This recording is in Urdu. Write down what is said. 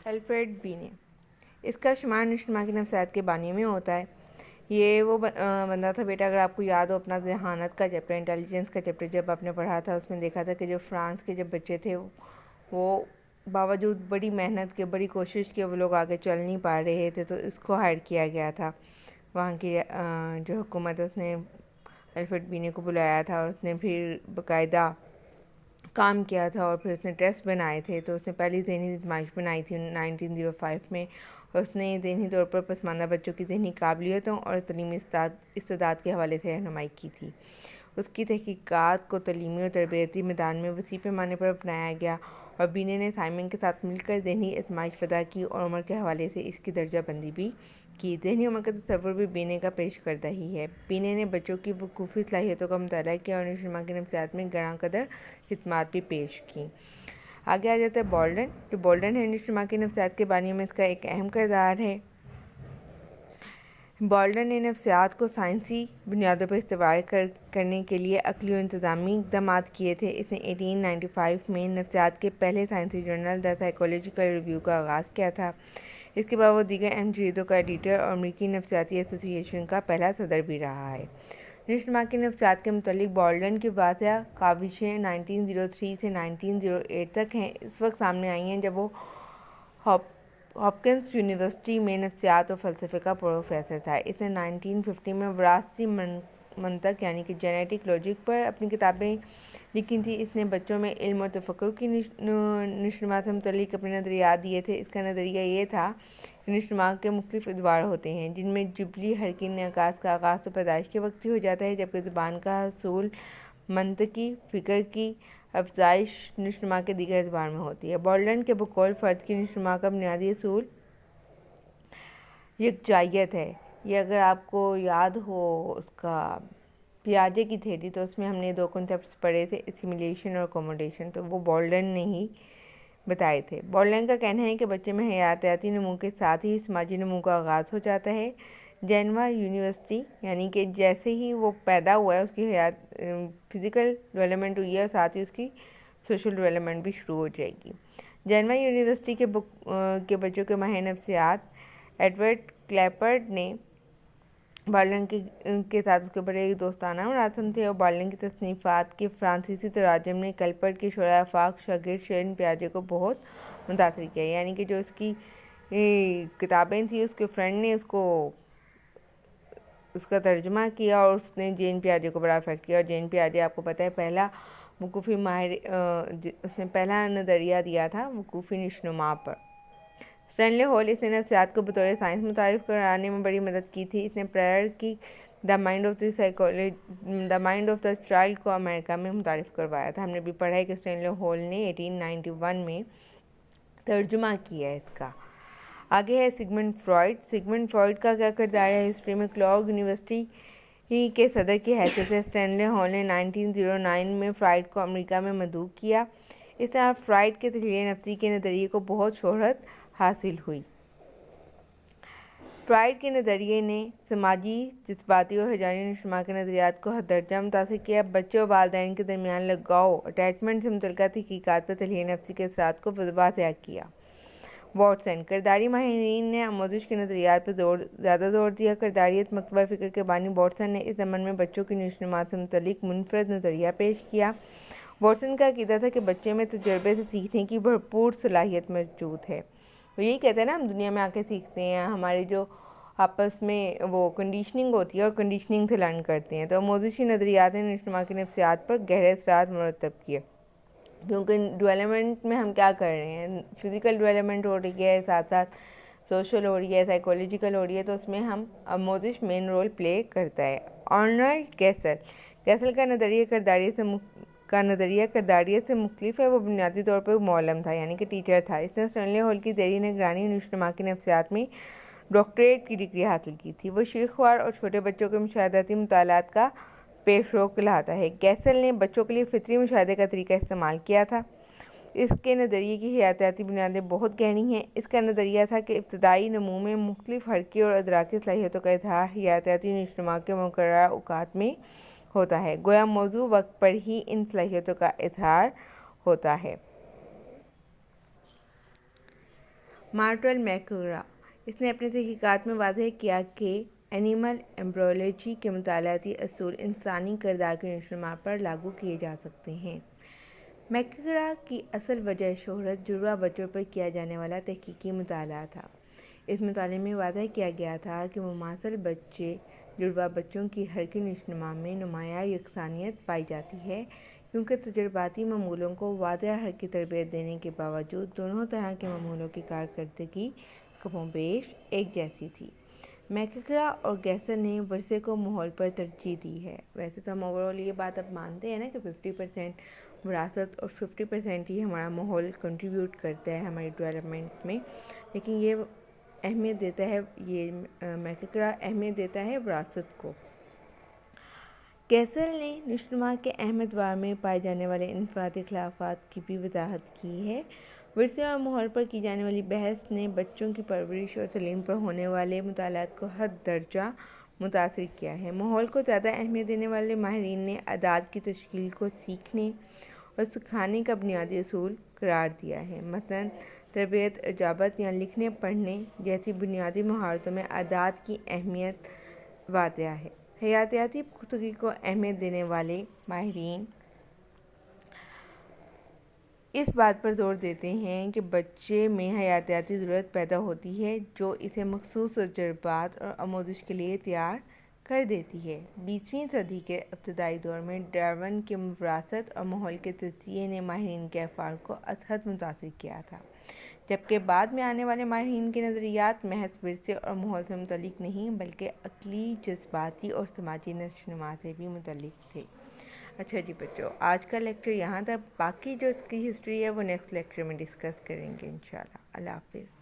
الفریڈ بینے، اس کا شمار نشو کی نفسیات کے بانی میں ہوتا ہے۔ یہ وہ بندہ تھا بیٹا، اگر آپ کو یاد ہو اپنا ذہانت کا چیپٹر، انٹیلیجنس کا چیپٹر جب آپ نے پڑھا تھا، اس میں دیکھا تھا کہ جو فرانس کے جب بچے تھے وہ باوجود بڑی محنت کے، بڑی کوشش کے، وہ لوگ آگے چل نہیں پا رہے تھے، تو اس کو ہائر کیا گیا تھا وہاں کی جو حکومت ہے، اس نے الفریڈ بینے کو بلایا تھا، اور اس نے پھر باقاعدہ کام کیا تھا، اور پھر اس نے ٹیسٹ بنائے تھے۔ تو اس نے پہلی ذہنی آزمائش بنائی تھی 1905 میں، اور اس نے ذہنی طور پر پسماندہ بچوں کی ذہنی قابلیتوں اور تعلیمی استعداد کے حوالے سے رہنمائی کی تھی۔ اس کی تحقیقات کو تعلیمی اور تربیتی میدان میں وسیع پیمانے پر اپنایا گیا، اور بینے نے سائمن کے ساتھ مل کر ذہنی آزمائش وضع کی اور عمر کے حوالے سے اس کی درجہ بندی بھی کی۔ ذہنی عمر کا تصور بھی بینے کا پیش کردہ ہی ہے۔ بینے نے بچوں کی وقوفی صلاحیتوں کا مطالعہ کیا اور نشو کی نفسیات میں گراں قدر خدمات بھی پیش کی۔ آگے آ جاتا ہے بالڈن، جو بالڈن ہے نشو کی نفسیات کے بانی میں اس کا ایک اہم کردار ہے۔ بالڈن نے نفسیات کو سائنسی بنیادوں پر استوار کرنے کے لیے عقلی اور انتظامی اقدامات کیے تھے۔ اس نے 1895 میں نفسیات کے پہلے سائنسی جرنل دی سائیکولوجیکل ریویو کا آغاز کیا تھا۔ اس کے بعد وہ دیگر اہم جریدوں کا ایڈیٹر اور امریکی نفسیاتی ایسوسی ایشن کا پہلا صدر بھی رہا ہے۔ نشو کی نفسیات کے متعلق بالڈن کی واضح کاوشیں 1903 سے 1908 تک ہیں، اس وقت سامنے آئی ہیں جب وہ ہاپکنس یونیورسٹی میں نفسیات اور فلسفے کا پروفیسر تھا۔ اس نے 1950 میں وراثتی منطق یعنی کہ جینیٹک لاجک پر اپنی کتابیں لکھی تھیں۔ اس نے بچوں میں علم اور تفکر کی نشوونما سے متعلق اپنے نظریات دیے تھے۔ اس کا نظریہ یہ تھا کہ نشوونما کے مختلف ادوار ہوتے ہیں، جن میں جبلی حرکی انعکاس کا آغاز تو پیدائش کے وقت ہی ہو جاتا ہے، جبکہ زبان کا حصول منطقی فکر کی افزائش نشوونما کے دیگر ادوار میں ہوتی ہے۔ بالڈن کے بقول فرد کی نشوونما کا بنیادی اصول یکجائیت ہے۔ یہ اگر آپ کو یاد ہو اس کا پیاجے کی تھیوری، تو اس میں ہم نے دو کنسیپٹس پڑھے تھے، اسیمیلیشن اور اکوموڈیشن، تو وہ بالڈن نے ہی بتائے تھے۔ بالڈن کا کہنا ہے کہ بچے میں حیاتیاتی نمو کے ساتھ ہی سماجی نمو کا آغاز ہو جاتا ہے۔ جینوا یونیورسٹی یعنی کہ جیسے ہی وہ پیدا ہوا ہے، اس کی فزیکل ڈیولپمنٹ ہوئی ہے، اور ساتھ ہی اس کی سوشل ڈیولپمنٹ بھی شروع ہو جائے گی۔ جینوا یونیورسٹی کے بچوں کے ماہر نفسیات ایڈورڈ کلیپرڈ نے بالڈن کے ساتھ اس کے بڑے ایک دوستانہ مراسم تھے، اور بالڈن کی تصنیفات کے فرانسیسی تراجم نے کلیپرڈ کے شعراء آفاق شاگرد شیرین پیاجے کو بہت متاثر کیا، یعنی کہ جو اس کی کتابیں تھیں، اس کے فرینڈ نے اس کا ترجمہ کیا، اور اس نے جین پیاجے کو بڑا افیکٹ کیا۔ اور جین پیاجے آپ کو پتہ ہے پہلا وقوفی ماہر، اس نے پہلا نظریہ دیا تھا وقوفی نشوونما پر۔ اسٹینلے ہال، اس نے نفسیات کو بطور سائنس متعارف کرانے میں بڑی مدد کی تھی۔ اس نے پریئر کی the mind of the child کو امریکہ میں متعارف کروایا تھا۔ ہم نے بھی پڑھا ہے کہ اسٹینلے ہال نے 1891 میں ترجمہ کیا ہے اس کا۔ آگے ہے سگمنڈ فراؤڈ۔ سگمنڈ فراؤڈ کا کیا کردار ہے ہسٹری میں؟ کلاگ یونیورسٹی کے صدر کی حیثیت سے اسٹینلے ہال نے 1909 میں فراؤڈ کو امریکہ میں مدعو کیا۔ اس طرح فراؤڈ کے تحلیل نفسی کے نظریے کو بہت شہرت حاصل ہوئی۔ فراؤڈ کے نظریے نے سماجی، جذباتی اور ہجانی نشوونما کے نظریات کو حد درجہ متاثر کیا۔ بچوں اور والدین کے درمیان لگاؤ، اٹیچمنٹ سے متعلقہ تحقیقات پر تحلیل نفسی کے اثرات کو واضح کیا۔ واٹسن، کرداری ماہرین نے آموزش کے نظریات پر زیادہ زور دیا۔ کرداریت مکتبہ فکر کے بانی واٹسن نے اس ضمن میں بچوں کی نشوونما سے متعلق منفرد نظریہ پیش کیا۔ واٹسن کا عقیدہ تھا کہ بچے میں تجربے سے سیکھنے کی بھرپور صلاحیت موجود ہے۔ وہ یہی کہتے ہیں نا، ہم دنیا میں آ کے سیکھتے ہیں، ہمارے جو آپس میں وہ کنڈیشننگ ہوتی ہے اور کنڈیشننگ سے لرن کرتے ہیں۔ تو آموزشی نظریات نے نشوونما کی نفسیات پر گہرے اثرات مرتب کیے، کیونکہ ڈیولپمنٹ میں ہم کیا کر رہے ہیں، فزیکل ڈیولپمنٹ ہو رہی ہے، ساتھ ساتھ سوشل ہو رہی ہے، سائیکولوجیکل ہو رہی ہے، تو اس میں ہم آموزش مین رول پلے کرتا ہے۔ آرنلڈ گیسل کا نظریہ کرداریت سے مختلف ہے۔ وہ بنیادی طور پر معلم تھا، یعنی کہ ٹیچر تھا۔ اس نے اسٹینلے ہال کی زیر نگرانی نشوونما کی نفسیات میں ڈاکٹریٹ کی ڈگری حاصل کی تھی۔ وہ شیخ خوار اور چھوٹے بچوں کے مشاہداتی مطالعات کا پیشرو کہلاتا ہے۔ گیسل نے بچوں کے لیے فطری مشاہدے کا طریقہ استعمال کیا تھا۔ اس کے نظریے کی حیاتیاتی بنیادیں بہت گہری ہیں۔ اس کا نظریہ تھا کہ ابتدائی نمو میں مختلف حرکی اور ادراکی صلاحیتوں کا اظہار حیاتیاتی نشوونما کے مقررہ اوقات میں ہوتا ہے، گویا موزوں وقت پر ہی ان صلاحیتوں کا اظہار ہوتا ہے۔ مارٹول میکگرا، اس نے اپنے تحقیقات میں واضح کیا کہ اینیمل ایمبریولوجی کے مطالعاتی اصول انسانی کردار کی نشوونما پر لاگو کیے جا سکتے ہیں۔ میکگرا کی اصل وجہ شہرت جڑواں بچوں پر کیا جانے والا تحقیقی مطالعہ تھا۔ اس مطالعے میں واضح کیا گیا تھا کہ مماثل بچے جڑواں بچوں کی حرکی نشوونما میں نمایاں یکسانیت پائی جاتی ہے، کیونکہ تجرباتی معمولوں کو واضح حرکی تربیت دینے کے باوجود دونوں طرح کے معمولوں کی کارکردگی کم و بیش ایک جیسی تھی۔ میکگرا اور گیسر نے ورثے کو ماحول پر ترجیح دی ہے۔ ویسے تو ہم اوورآل یہ بات اب مانتے ہیں نا کہ 50% وراثت اور 50% ہی ہمارا ماحول کنٹریبیوٹ کرتا ہے ہماری ڈیولپمنٹ میں، لیکن یہ اہمیت دیتا ہے، یہ میکگرا اہمیت دیتا ہے وراثت کو۔ گیسل نے نشوونما کے اہم ادوار میں پائے جانے والے انفرادی اختلافات کی بھی وضاحت کی ہے۔ ورثے اور ماحول پر کی جانے والی بحث نے بچوں کی پرورش اور تعلیم پر ہونے والے مطالعات کو حد درجہ متاثر کیا ہے۔ ماحول کو زیادہ اہمیت دینے والے ماہرین نے اعداد کی تشکیل کو سیکھنے اور سکھانے کا بنیادی اصول قرار دیا ہے۔ مثلاً تربیت، اجابت یا لکھنے پڑھنے جیسی بنیادی مہارتوں میں اعداد کی اہمیت واضح ہے۔ حیاتیاتی پختگی کو اہمیت دینے والے ماہرین اس بات پر زور دیتے ہیں کہ بچے میں حیاتیاتی ضرورت پیدا ہوتی ہے جو اسے مخصوص تجربات اور آموزش کے لیے تیار کر دیتی ہے۔ 20ویں صدی کے ابتدائی دور میں ڈارون کے وراثت اور ماحول کے تجزیے نے ماہرین کے افکار کو ازحد متاثر کیا تھا، جبکہ بعد میں آنے والے ماہرین کے نظریات محض ورثے اور ماحول سے متعلق نہیں بلکہ عقلی، جذباتی اور سماجی نشوونما سے بھی متعلق تھے۔ اچھا جی بچوں، آج کا لیکچر یہاں تک، باقی جو اس کی ہسٹری ہے وہ نیکسٹ لیکچر میں ڈسکس کریں گے انشاءاللہ۔ اللہ حافظ۔